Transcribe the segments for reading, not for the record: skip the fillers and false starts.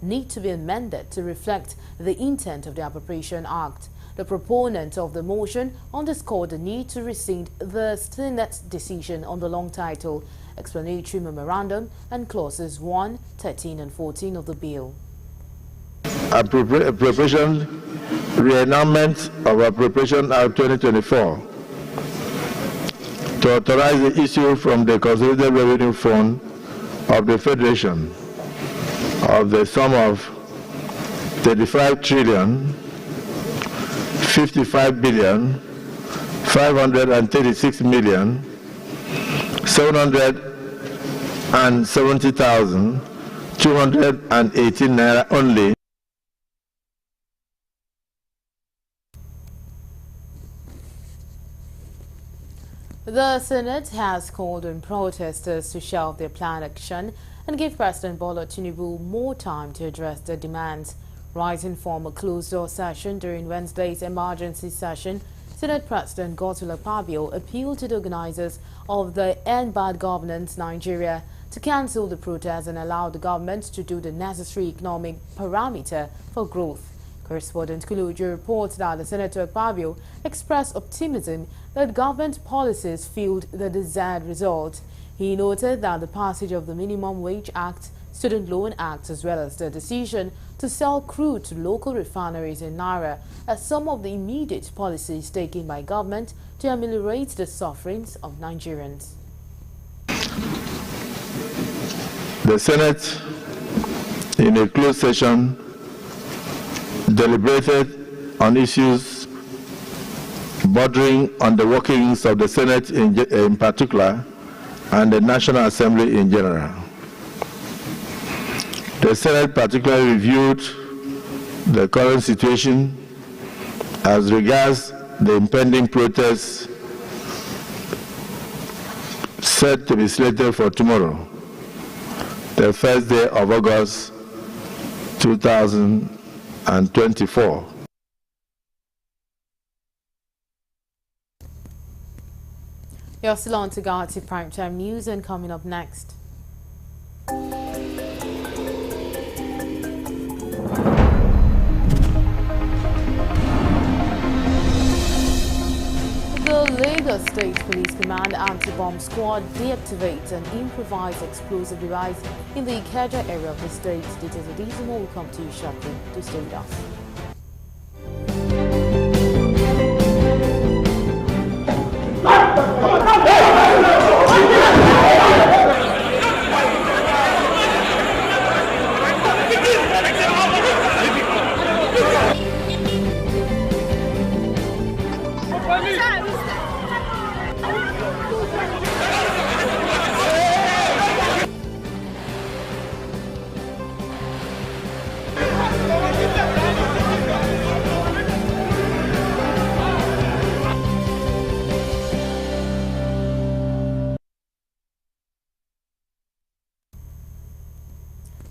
need to be amended to reflect the intent of the Appropriation Act. The proponent of the motion underscored the need to rescind the Senate's decision on the long title, explanatory memorandum, and clauses 1, 13, and 14 of the bill. Appropriation Reannouncement of Appropriation Act 2024 to authorize the issue from the Consolidated Revenue Fund of the Federation of the sum of 35 trillion 55 billion 536 million 770,218 naira only. The Senate has called on protesters to shelve their planned action and give President Bola Tinubu more time to address their demands. Rising from a closed-door session during Wednesday's emergency session, Senate President Godswill Akpabio appealed to the organizers of the End Bad Governance Nigeria to cancel the protests and allow the government to do the necessary economic parameter for growth. Correspondent Kuluju reports that the Senator Akpabio expressed optimism that government policies fueled the desired result. He noted that the passage of the Minimum Wage Act, Student Loan Act, as well as the decision to sell crude to local refineries in Naira are some of the immediate policies taken by government to ameliorate the sufferings of Nigerians. The Senate, in a closed session, deliberated on issues bordering on the workings of the Senate in particular and the National Assembly in general. The Senate particularly reviewed the current situation as regards the impending protests set to be slated for tomorrow, the first day of August 2024. You're still on to Galaxy Primetime News, and coming up next. The Lagos State Police Command Anti-Bomb Squad deactivates an improvised explosive device in the Ikeja area of the state. Details of these and more will come to you shortly. Do stay with us.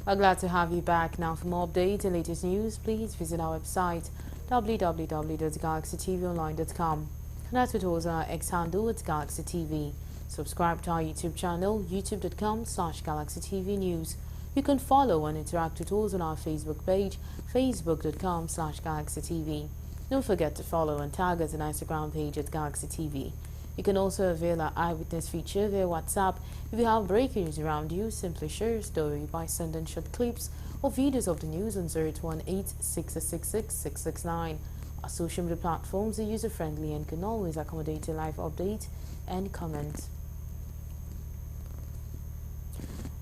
We're glad to have you back. Now, for more updates and latest news, please visit our website www.galaxytvonline.com. Connect with us on our X handle at Galaxy TV. Subscribe to our YouTube channel, youtube.com/GalaxyTVNews. You can follow and interact with us on our Facebook page, facebook.com/GalaxyTV. Don't forget to follow and tag us on our Instagram page at Galaxy TV. You can also avail our eyewitness feature via WhatsApp. If you have breaking news around you, simply share your story by sending short clips or videos of the news on 018-666-669. Our social media platforms are user-friendly and can always accommodate a live update and comment.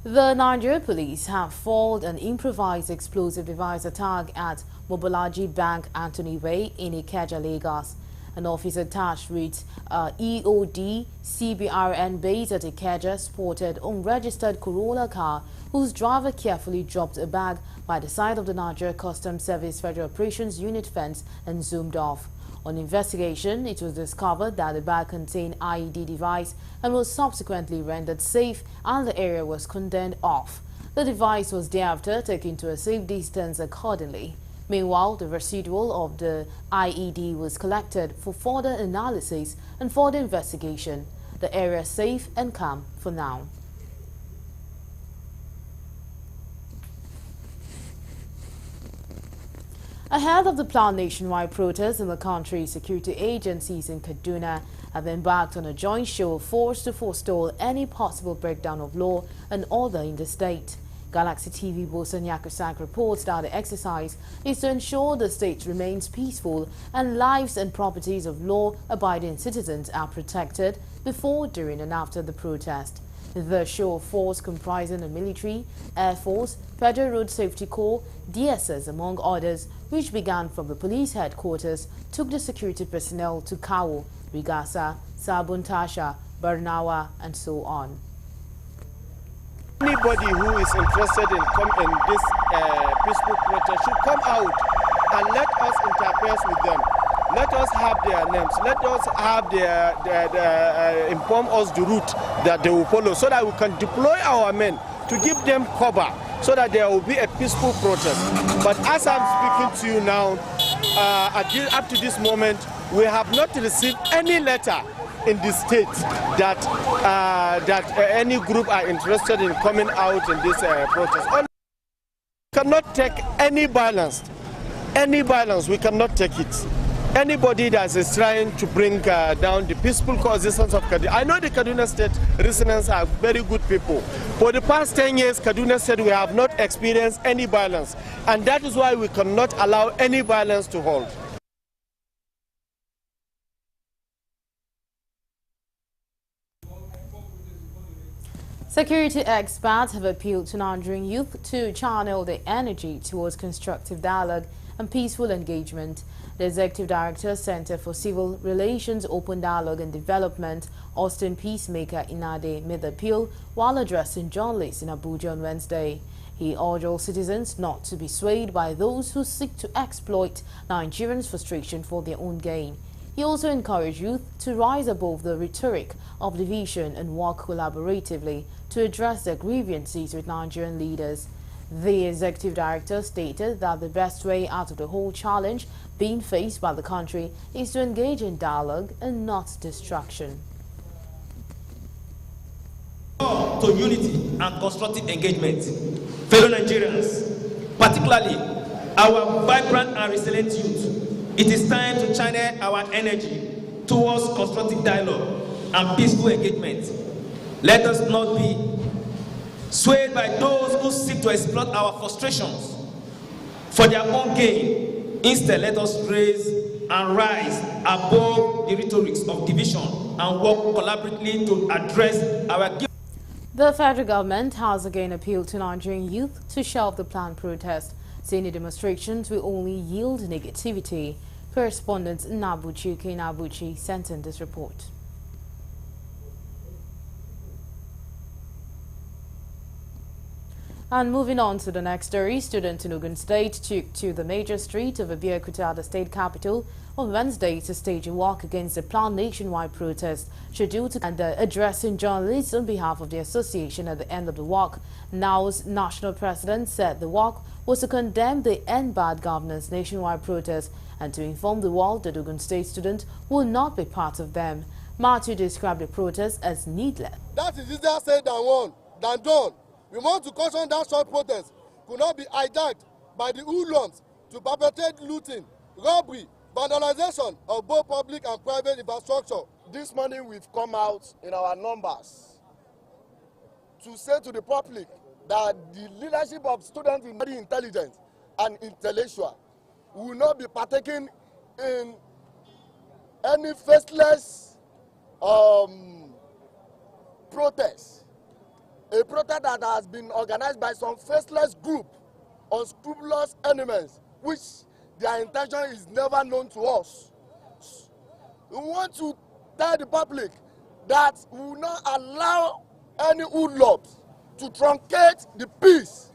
The Nigeria police have foiled an improvised explosive device attack at Mobolaji Bank Anthony Way in Ikeja, Lagos. An officer attached with EOD CBRN base at Ikeja spotted unregistered Corolla car whose driver carefully dropped a bag by the side of the Nigeria Customs Service Federal Operations Unit fence and zoomed off. On investigation, it was discovered that the bag contained IED device and was subsequently rendered safe, and the area was cordoned off. The device was thereafter taken to a safe distance accordingly. Meanwhile, the residual of the IED was collected for further analysis and further investigation. The area is safe and calm for now. Ahead of the planned nationwide protest in the country, security agencies in Kaduna have embarked on a joint show of force to forestall any possible breakdown of law and order in the state. Galaxy TV Bosan Yakusak reports that the exercise is to ensure the state remains peaceful and lives and properties of law-abiding citizens are protected before, during and after the protest. The show of force, comprising the military, Air Force, Federal Road Safety Corps, DSS among others, which began from the police headquarters, took the security personnel to Kawo, Rigasa, Sabuntasha, Barnawa and so on. Anybody who is interested in this peaceful protest should come out and let us interface with them. Let us have their names. Let us have inform us the route that they will follow so that we can deploy our men to give them cover so that there will be a peaceful protest. But as I'm speaking to you now, up to this moment, we have not received any letter in the state that any group are interested in coming out in this protest. We cannot take any violence. Any violence, we cannot take it. Anybody that is trying to bring down the peaceful coexistence of Kaduna. I know the Kaduna State residents are very good people. For the past 10 years, Kaduna State, we have not experienced any violence. And that is why we cannot allow any violence to hold. Security experts have appealed to Nigerian youth to channel their energy towards constructive dialogue and peaceful engagement. The Executive Director, Center for Civil Relations, Open Dialogue and Development, Austin Peacemaker Inade, made the appeal while addressing journalists in Abuja on Wednesday. He urged all citizens not to be swayed by those who seek to exploit Nigerians' frustration for their own gain. He also encouraged youth to rise above the rhetoric of division and work collaboratively to address their grievances with Nigerian leaders. The Executive Director stated that the best way out of the whole challenge being faced by the country is to engage in dialogue and not distraction. To unity and constructive engagement, fellow Nigerians, particularly our vibrant and resilient youth, it is time to channel our energy towards constructive dialogue and peaceful engagement. Let us not be swayed by those who seek to exploit our frustrations for their own gain. Instead, let us raise and rise above the rhetorics of division and work collaboratively to address our guilt. The federal government has again appealed to Nigerian youth to shelve the planned protest, saying the demonstrations will only yield negativity. Correspondent Nabuchi sent in this report. And moving on to the next story, students in Ogun State took to the major street of Abeokuta, the state capital, on Wednesday to stage a walk against the planned nationwide protest scheduled to addressing journalists on behalf of the association at the end of the walk. NOW's national president said the walk was to condemn the End Bad Governance nationwide protest and to inform the world that Ogun State students will not be part of them. Matthew described the protest as needless. That is easier said than done. We want to caution that short protest could not be hijacked by the hoodlums to perpetrate looting, robbery, vandalization of both public and private infrastructure. This morning we've come out in our numbers to say to the public that the leadership of students is very intelligent and intellectual. We will not be partaking in any faceless protest. A protest that has been organized by some faceless group, unscrupulous enemies, which their intention is never known to us. We want to tell the public that we will not allow any hoodlums to truncate the peace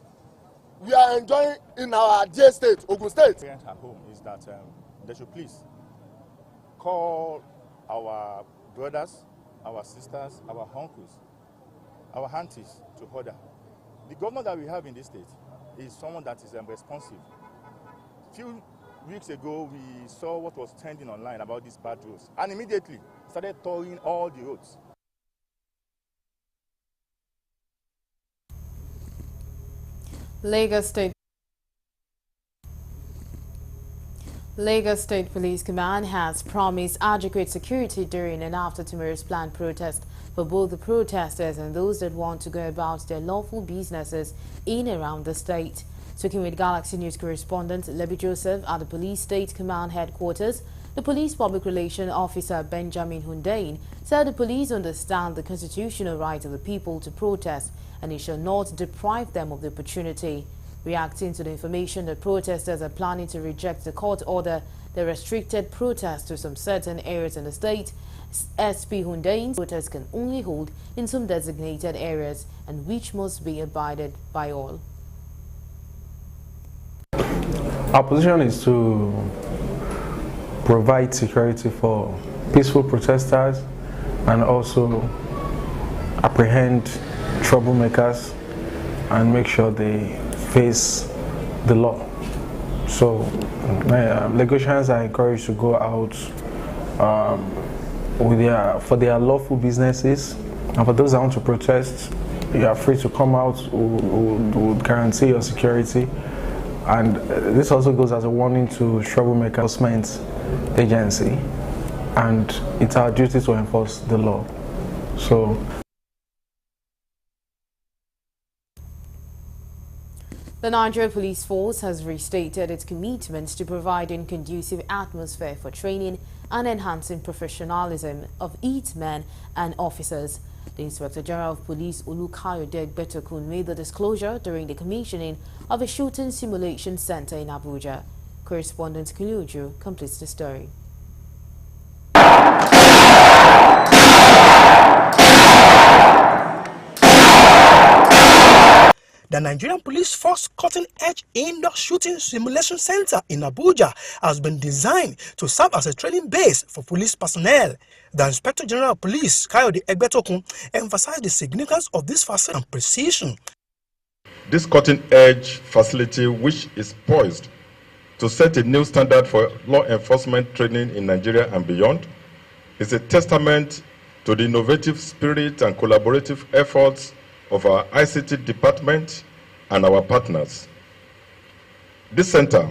we are enjoying in our dear state, Ogun State. At home is that they should please call our brothers, our sisters, our uncles, our aunties to order. The governor that we have in this state is someone that is responsive. A few weeks ago, we saw what was trending online about these bad roads, and immediately started towing all the roads. Lagos State Lagos State Police Command has promised adequate security during and after tomorrow's planned protest for both the protesters and those that want to go about their lawful businesses in and around the state. Speaking with Galaxy News correspondent Lebi Joseph at the Police State Command headquarters, the Police Public Relations Officer Benjamin Hundain said the police understand the constitutional right of the people to protest and it shall not deprive them of the opportunity. Reacting to the information that protesters are planning to reject the court order that restricted protests to some certain areas in the state, SP Hundain's protests can only hold in some designated areas and which must be abided by all. Our position is to provide security for peaceful protesters and also apprehend troublemakers and make sure they face the law. So Lagosians are encouraged to go out for their lawful businesses, and for those that want to protest, you are free to come out. We'll guarantee your security. And this also goes as a warning to troublemaker enforcement agency, and it's our duty to enforce the law. So the Nigeria Police Force has restated its commitment to providing conducive atmosphere for training and enhancing professionalism of its men and officers. The Inspector General of Police Olukayode Betokun made the disclosure during the commissioning of a shooting simulation center in Abuja. Correspondent Kuluju completes the story. The Nigerian Police Force cutting-edge indoor shooting simulation center in Abuja has been designed to serve as a training base for police personnel. The Inspector General of Police, Kayode Egbetokun, emphasized the significance of this facility and precision. This cutting-edge facility, which is poised to set a new standard for law enforcement training in Nigeria and beyond, is a testament to the innovative spirit and collaborative efforts of our ICT department and our partners. This center,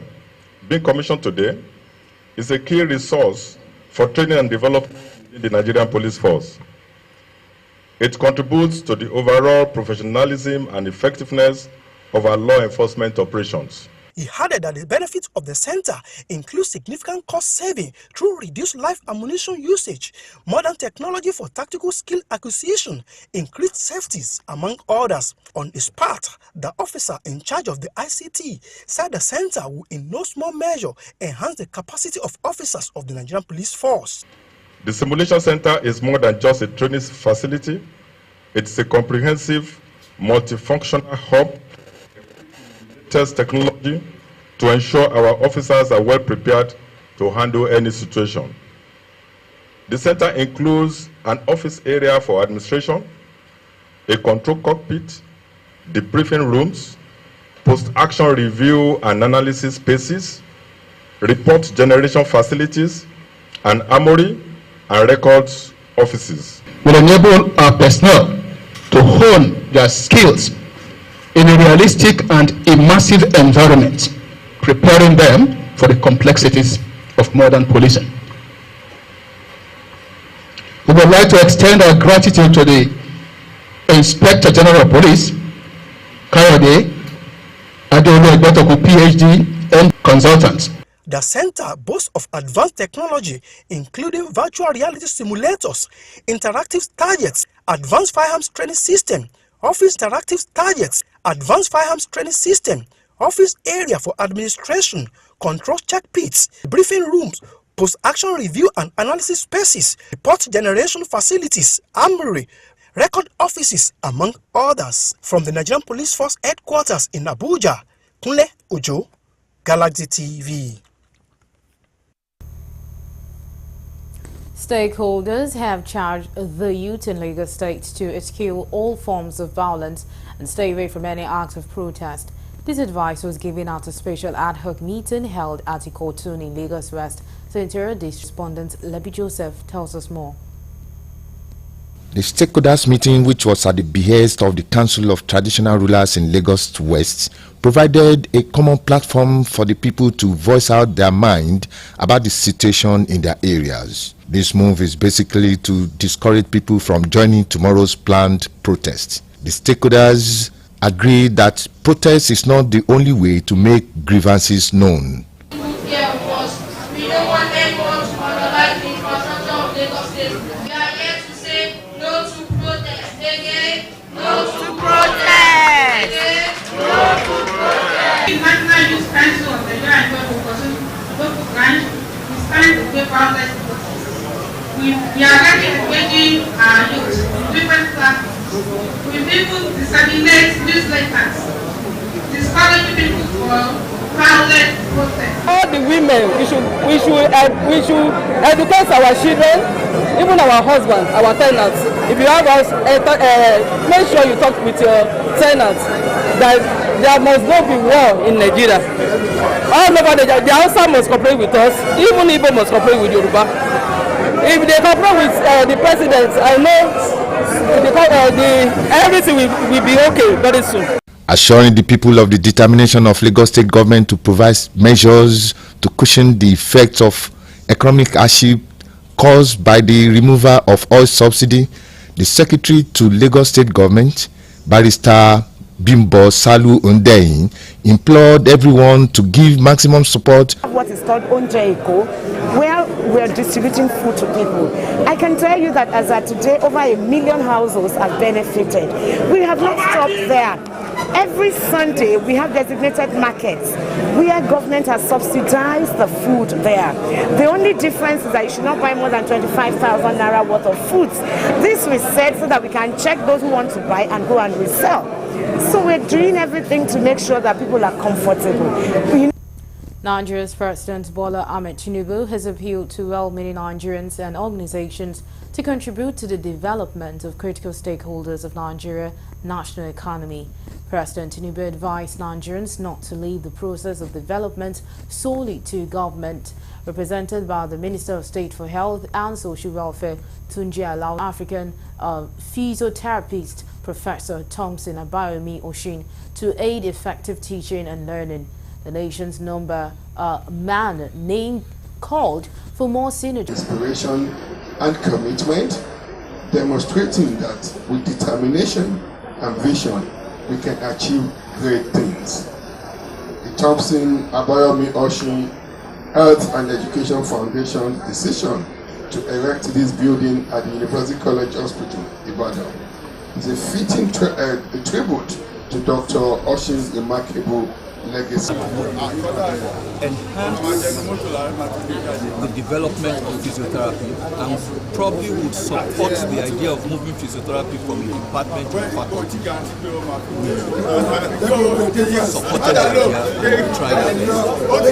being commissioned today, is a key resource for training and development in the Nigerian Police Force. It contributes to the overall professionalism and effectiveness of our law enforcement operations. He added that the benefits of the center include significant cost saving through reduced live ammunition usage, modern technology for tactical skill acquisition, increased safeties, among others. On his part, the officer in charge of the ICT said the center will in no small measure enhance the capacity of officers of the Nigerian Police Force. The simulation center is more than just a training facility. It's a comprehensive, multifunctional hub test technology to ensure our officers are well prepared to handle any situation. The center includes an office area for administration, a control cockpit, debriefing rooms, post-action review and analysis spaces, report generation facilities, an armory and records offices. Will enable our personnel to hone their skills in a realistic and immersive environment, preparing them for the complexities of modern policing. We would like to extend our gratitude to the Inspector General of Police, Kayode Egbetokun, PhD, and consultants. The center boasts of advanced technology, including virtual reality simulators, interactive targets, advanced firearms training system, office interactive targets, advanced firearms training system, office area for administration, control check pits, briefing rooms, post-action review and analysis spaces, report generation facilities, armory, record offices, among others. From the Nigerian Police Force headquarters in Abuja, Kunle Ojo, Galaxy TV. Stakeholders have charged the youth in Lagos State to eschew all forms of violence and stay away from any acts of protest. This advice was given at a special ad hoc meeting held at Ikotun in Lagos West. Interior District Respondent Lebi Joseph tells us more. The stakeholders meeting, which was at the behest of the Council of Traditional Rulers in Lagos West, provided a common platform for the people to voice out their mind about the situation in their areas. This move is basically to discourage people from joining tomorrow's planned protest. The stakeholders agree that protest is not the only way to make grievances known. We don't want anyone to monopolize the infrastructure of Lagos State. We are here to say no to protest. Again, no to protest. Again, no to protest. The National Youth Council of Nigeria and local branch is trying to make protest. We are already engaging our youth in different platforms. We people disseminate newsletters, discouraging people for violent protest. All the women, we should educate our children, even our husbands, our tenants. If you have us, make sure you talk with your tenants. That there must not be war in Nigeria. All over the Hausa must cooperate with us. Even Igbo must cooperate with Yoruba. If they cooperate with the president, I know everything will be okay very soon. Assuring the people of the determination of Lagos State government to provide measures to cushion the effects of economic hardship caused by the removal of oil subsidy, the Secretary to Lagos State government, Barrister Bimbo Salu Undeyin, implored everyone to give maximum support. What is called Onjeiko, where we are distributing food to people. I can tell you that as of today, over 1 million households have benefited. We have not stopped there. Every Sunday, we have designated markets where government has subsidized the food there. The only difference is that you should not buy more than 25,000 naira worth of foods. This we said so that we can check those who want to buy and go and resell. So we're doing everything to make sure that people are comfortable. Nigeria's President Bola Ahmed Tinubu has appealed to well-meaning Nigerians and organizations to contribute to the development of critical stakeholders of Nigeria's national economy. President Tinubu advised Nigerians not to leave the process of development solely to government. Represented by the Minister of State for Health and Social Welfare, Tunji Alao, African physiotherapist Professor Thompson Abayomi Oshin, to aid effective teaching and learning. The nation's number man name called for more synergy. Inspiration and commitment, demonstrating that with determination and vision we can achieve great things. The Thompson Abayomi Oshin Health and Education Foundation decision to erect this building at the University College Hospital, Ibadan, is a fitting tribute to Dr. Oshin's remarkable legacy. Enhance the development of physiotherapy and probably would support the idea of moving physiotherapy from a department to a faculty. We supported the idea and tried it.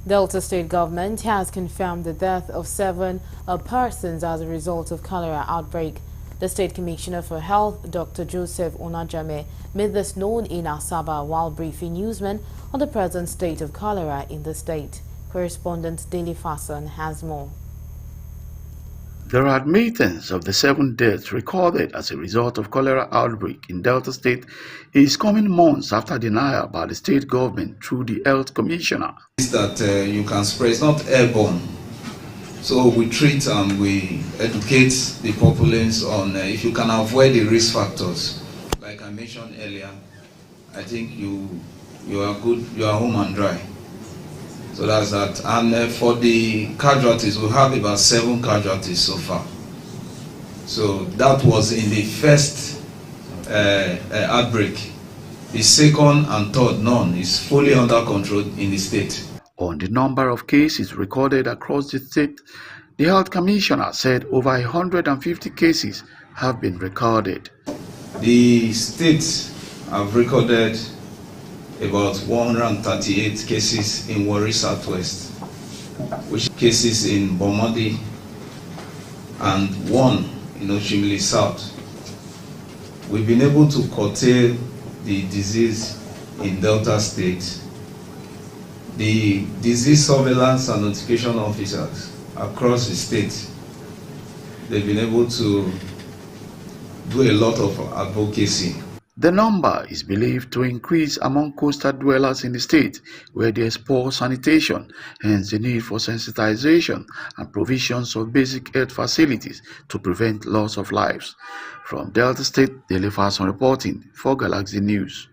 Delta State government has confirmed the death of 7 persons as a result of cholera outbreak. The State Commissioner for Health, Dr. Joseph Onajame, made this known in Asaba while briefing newsmen on the present state of cholera in the state. Correspondent Daily Fason has more. There are admittance of the 7 deaths recorded as a result of cholera outbreak in Delta State in its coming months after denial by the state government through the health commissioner. That you can spread, it's not airborne. So we treat and we educate the populace on if you can avoid the risk factors. Like I mentioned earlier, I think you are good, you are home and dry. So that's that. And for the casualties, we have about 7 casualties so far. So that was in the first outbreak. The second and third, none, is fully under control in the state. On the number of cases recorded across the state, the health commissioner said over 150 cases have been recorded. The states have recorded about 138 cases in Warri Southwest, which cases in Bomodi and 1 in Oshimili South. We've been able to curtail the disease in Delta State. The disease surveillance and notification officers across the state. They've been able to do a lot of advocacy. The number is believed to increase among coastal dwellers in the state, where there's poor sanitation, hence the need for sensitization and provisions of basic health facilities to prevent loss of lives. From Delta State, Daily Fason reporting for Galaxy News.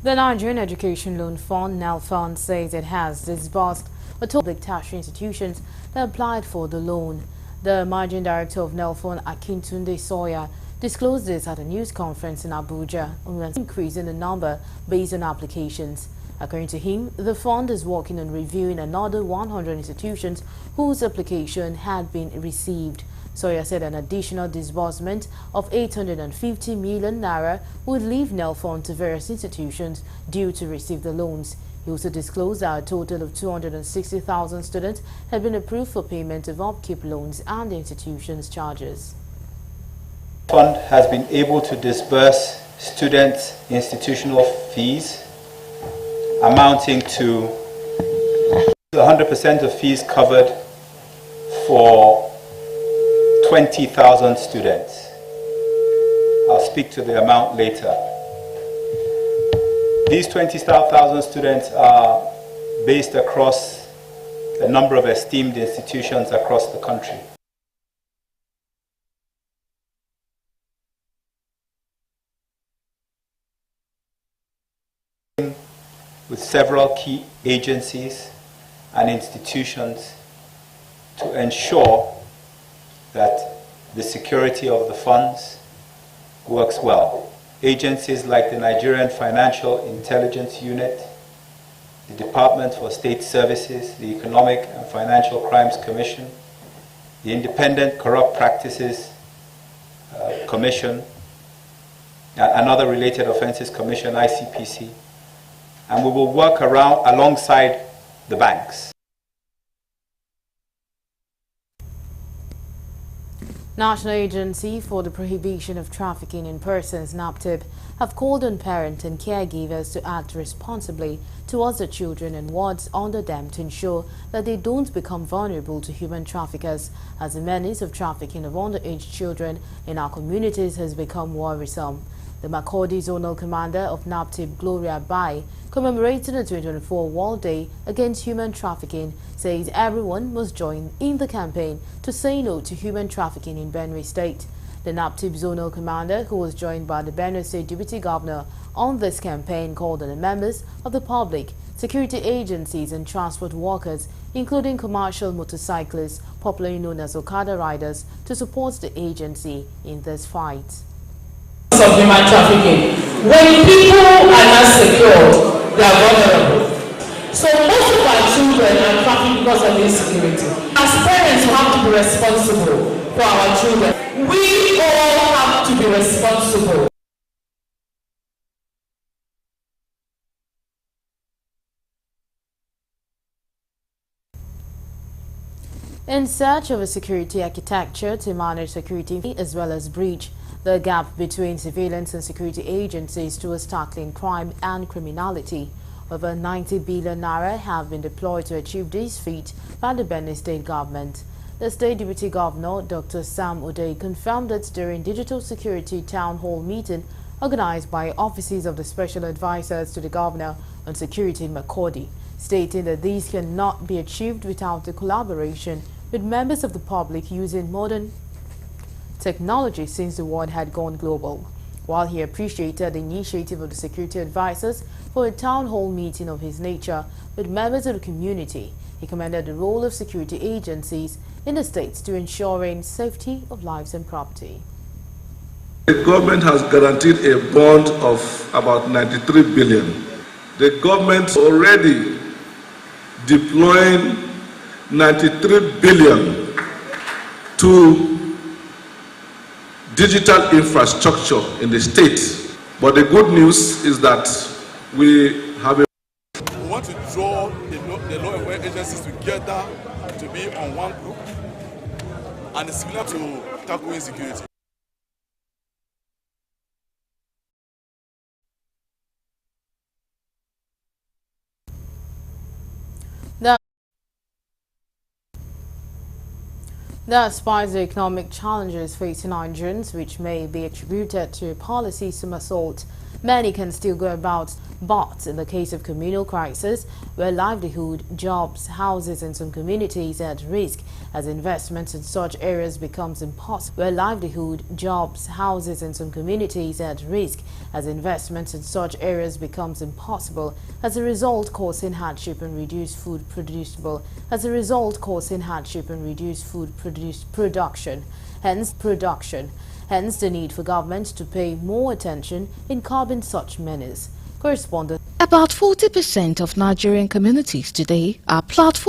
The Nigerian Education Loan Fund, NELFund, says it has disbursed a total of tertiary institutions that applied for the loan. The Managing Director of NELFund, Akintunde Sawyer, disclosed this at a news conference in Abuja on an increase in the number based on applications. According to him, the fund is working on reviewing another 100 institutions whose application had been received. Sawyer said an additional disbursement of 850 million naira would leave NELFund to various institutions due to receive the loans. He also disclosed that a total of 260,000 students had been approved for payment of upkeep loans and the institution's charges. The fund has been able to disburse students' institutional fees amounting to 100% of fees covered for 20,000 students. I'll speak to the amount later. These 20,000 students are based across a number of esteemed institutions across the country. With several key agencies and institutions to ensure that the security of the funds works well. Agencies like the Nigerian Financial Intelligence Unit, the Department for State Services, the Economic and Financial Crimes Commission, the Independent Corrupt Practices Commission, and other related offenses commission, ICPC, and we will work alongside the banks. National Agency for the Prohibition of Trafficking in Persons, NAPTIP, have called on parents and caregivers to act responsibly towards the children and wards under them to ensure that they don't become vulnerable to human traffickers, as the menace of trafficking of underage children in our communities has become worrisome. The Makurdi Zonal Commander of NAPTIP, Gloria Bai, commemorating the 2024 World Day Against Human Trafficking, says everyone must join in the campaign to say no to human trafficking in Benue State. The NAPTIP Zonal Commander, who was joined by the Benue State Deputy Governor on this campaign, called on the members of the public, security agencies and transport workers, including commercial motorcyclists, popularly known as Okada riders, to support the agency in this fight. Of human trafficking. When people are not secure, they are vulnerable. So most of our children are trafficked because of insecurity. As parents, we have to be responsible for our children. We all have to be responsible. In search of a security architecture to manage security as well as breach the gap between surveillance and security agencies towards tackling crime and criminality, over 90 billion naira have been deployed to achieve this feat by the Benue State government. The State Deputy Governor, Dr. Sam Odei, confirmed it during Digital Security Town Hall meeting organized by offices of the Special Advisors to the Governor on Security in Makurdi, stating that these cannot be achieved without the collaboration with members of the public using modern technology since the world had gone global. While he appreciated the initiative of the security advisors for a town hall meeting of his nature with members of the community, he commended the role of security agencies in the states to ensuring safety of lives and property. The government has guaranteed a bond of about 93 billion. The government is already deploying 93 billion to digital infrastructure in the state. But the good news is that we have a... We want to draw the law and order agencies together to be on one group, and it's similar to tackle insecurity. Despite the economic challenges facing Nigerians, which may be attributed to policy somersault, many can still go about. But in the case of communal crisis, where livelihood, jobs, houses in some communities are at risk as investments in such areas becomes impossible, as a result causing hardship and reduced food production. Hence the need for government to pay more attention in curbing such menace. Correspondent. About 40% of Nigerian communities today are plagued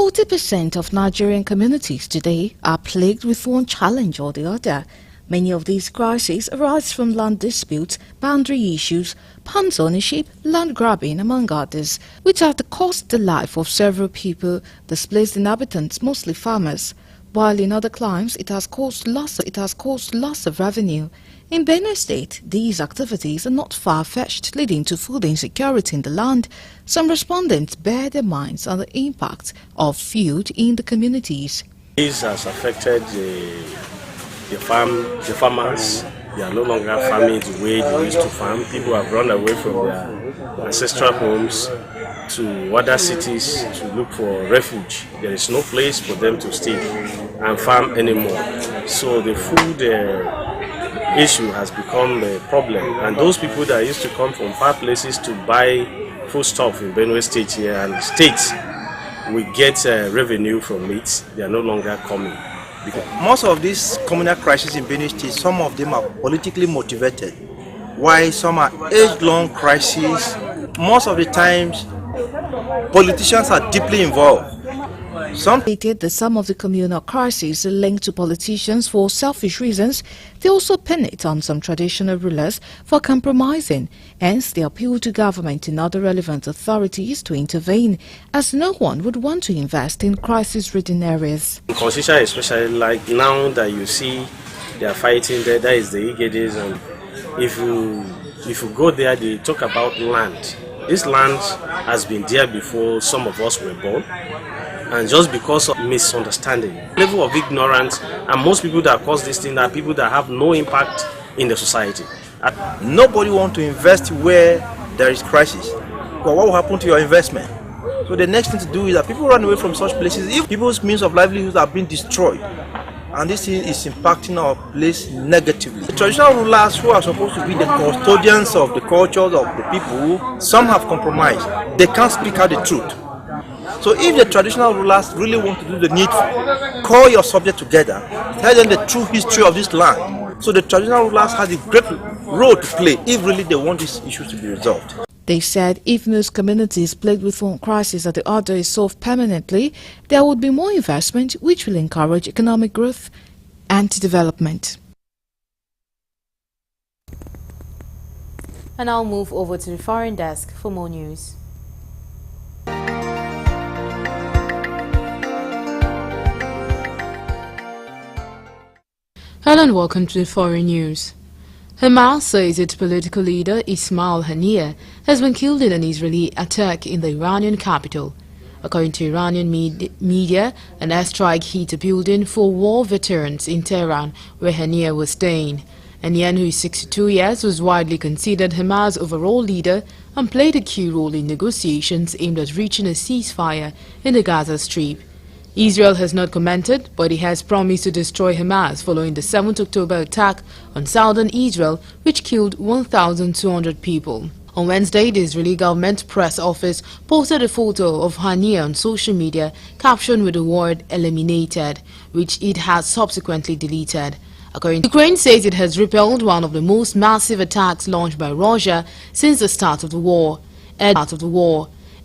with one challenge or the other. Many of these crises arise from land disputes, boundary issues, pans ownership, land grabbing, among others, which have cost the life of several people, displaced inhabitants, mostly farmers, while in other climes it has caused loss of revenue. In Benue State, these activities are not far-fetched, leading to food insecurity in the land. Some respondents bear their minds on the impact of food in the communities. This has affected the farmers. They are no longer farming the way they used to farm. People have run away from their ancestral homes to other cities to look for refuge. There is no place for them to stay and farm anymore. So the food issue has become a problem, and those people that used to come from far places to buy foodstuff in Benue State here and states we get revenue from it, they are no longer coming. Most of these communal crises in Benue State, some of them are politically motivated, while some are age-long crises. Most of the times, politicians are deeply involved. Some stated that some of the communal crises are linked to politicians for selfish reasons. They also pin it on some traditional rulers for compromising. Hence, they appeal to government and other relevant authorities to intervene, as no one would want to invest in crisis-ridden areas. Constitution, especially like now that you see they are fighting there, that is the Igedes, and if you go there, they talk about land. This land has been there before some of us were born. And just because of misunderstanding, level of ignorance, and most people that cause this thing are people that have no impact in the society. Nobody wants to invest where there is crisis. But what will happen to your investment? So the next thing to do is that people run away from such places if people's means of livelihood are being destroyed. And this is impacting our place negatively. The traditional rulers who are supposed to be the custodians of the cultures of the people, some have compromised. They can't speak out the truth. So if the traditional rulers really want to do the needful, call your subject together, tell them the true history of this land. So the traditional rulers have a great role to play if really they want these issues to be resolved. They said if most communities plagued with one crisis or the other is solved permanently, there would be more investment which will encourage economic growth and development. And I'll move over to the foreign desk for more news. Hello and welcome to the foreign news. Hamas says its political leader Ismail Haniyeh has been killed in an Israeli attack in the Iranian capital. According to Iranian media, an airstrike hit a building for war veterans in Tehran where Haniyeh was staying. Haniyeh, who is 62 years, was widely considered Hamas' overall leader and played a key role in negotiations aimed at reaching a ceasefire in the Gaza Strip. Israel has not commented, but it has promised to destroy Hamas following the 7th October attack on southern Israel, which killed 1,200 people. On Wednesday, the Israeli government press office posted a photo of Haniyeh on social media, captioned with the word "eliminated," which it has subsequently deleted. According to Ukraine, says it has repelled one of the most massive attacks launched by Russia since the start of the war.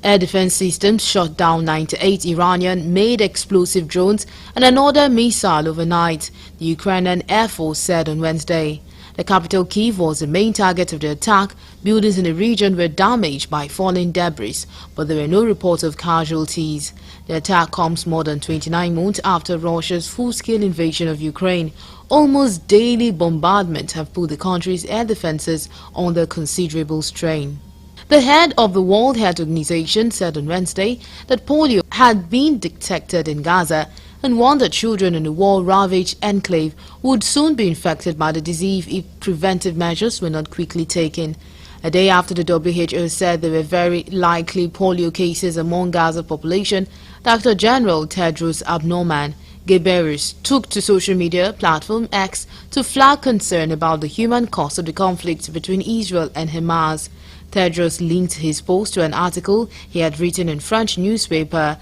Air defense systems shot down 98 Iranian-made explosive drones and another missile overnight, the Ukrainian Air Force said on Wednesday. The capital Kyiv was the main target of the attack. Buildings in the region were damaged by falling debris, but there were no reports of casualties. The attack comes more than 29 months after Russia's full-scale invasion of Ukraine. Almost daily bombardments have put the country's air defenses under considerable strain. The head of the World Health Organization said on Wednesday that polio had been detected in Gaza and warned that children in the war-ravaged enclave would soon be infected by the disease if preventive measures were not quickly taken. A day after the WHO said there were very likely polio cases among Gaza population, Dr. General Tedros Adhanom Ghebreyesus took to social media platform X to flag concern about the human cost of the conflict between Israel and Hamas. Tedros linked his post to an article he had written in French newspaper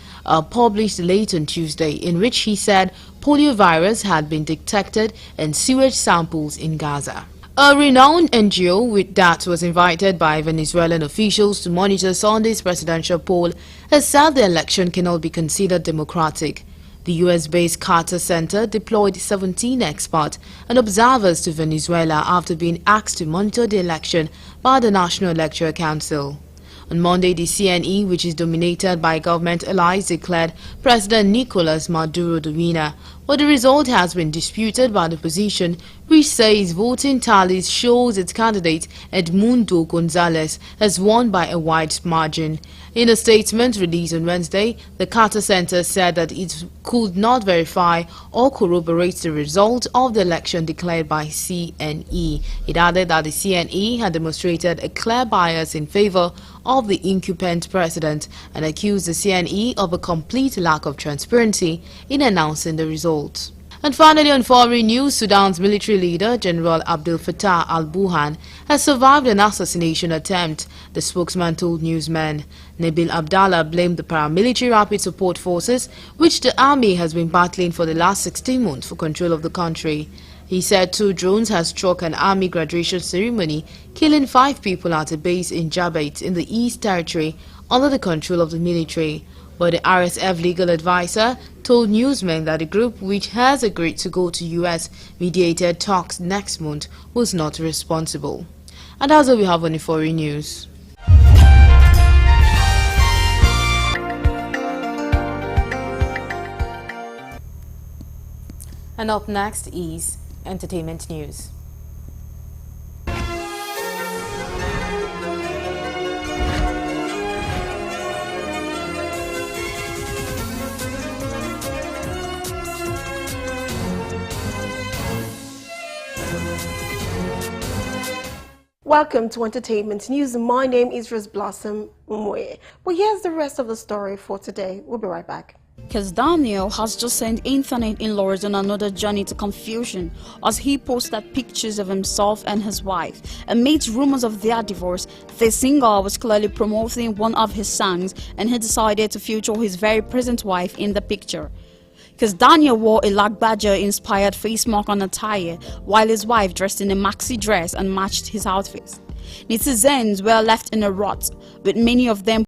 published late on Tuesday, in which he said poliovirus had been detected in sewage samples in Gaza. A renowned NGO that was invited by Venezuelan officials to monitor Sunday's presidential poll has said the election cannot be considered democratic. The US-based Carter Center deployed 17 experts and observers to Venezuela after being asked to monitor the election by the National Electoral Council. On Monday, the CNE, which is dominated by government allies, declared President Nicolas Maduro the winner, but the result has been disputed by the opposition, which says voting tallies shows its candidate Edmundo Gonzalez has won by a wide margin. In a statement released on Wednesday, the Carter Center said that it could not verify or corroborate the result of the election declared by CNE. It added that the CNE had demonstrated a clear bias in favor of the incumbent president and accused the CNE of a complete lack of transparency in announcing the results. And finally, on foreign news, Sudan's military leader, General Abdel Fattah al-Burhan, has survived an assassination attempt, the spokesman told newsmen. Nabil Abdallah blamed the paramilitary rapid support forces, which the army has been battling for the last 16 months for control of the country. He said 2 drones had struck an army graduation ceremony, killing 5 people at a base in Jabhat in the East Territory under the control of the military. But the RSF legal advisor told newsmen that the group, which has agreed to go to US-mediated talks next month, was not responsible. And that's all we have on the foreign news. And up next is entertainment news. Welcome to Entertainment News. My name is Rose Blossom Umwe. But here's the rest of the story for today. We'll be right back. Because Daniel has just sent internet in-laws on another journey to confusion as he posted pictures of himself and his wife. Amidst rumors of their divorce, the singer was clearly promoting one of his songs and he decided to feature his very present wife in the picture. Because Daniel wore a Lagbaja-inspired face mark on attire, while his wife dressed in a maxi dress and matched his outfit. Netizens were left in a rut, with many of them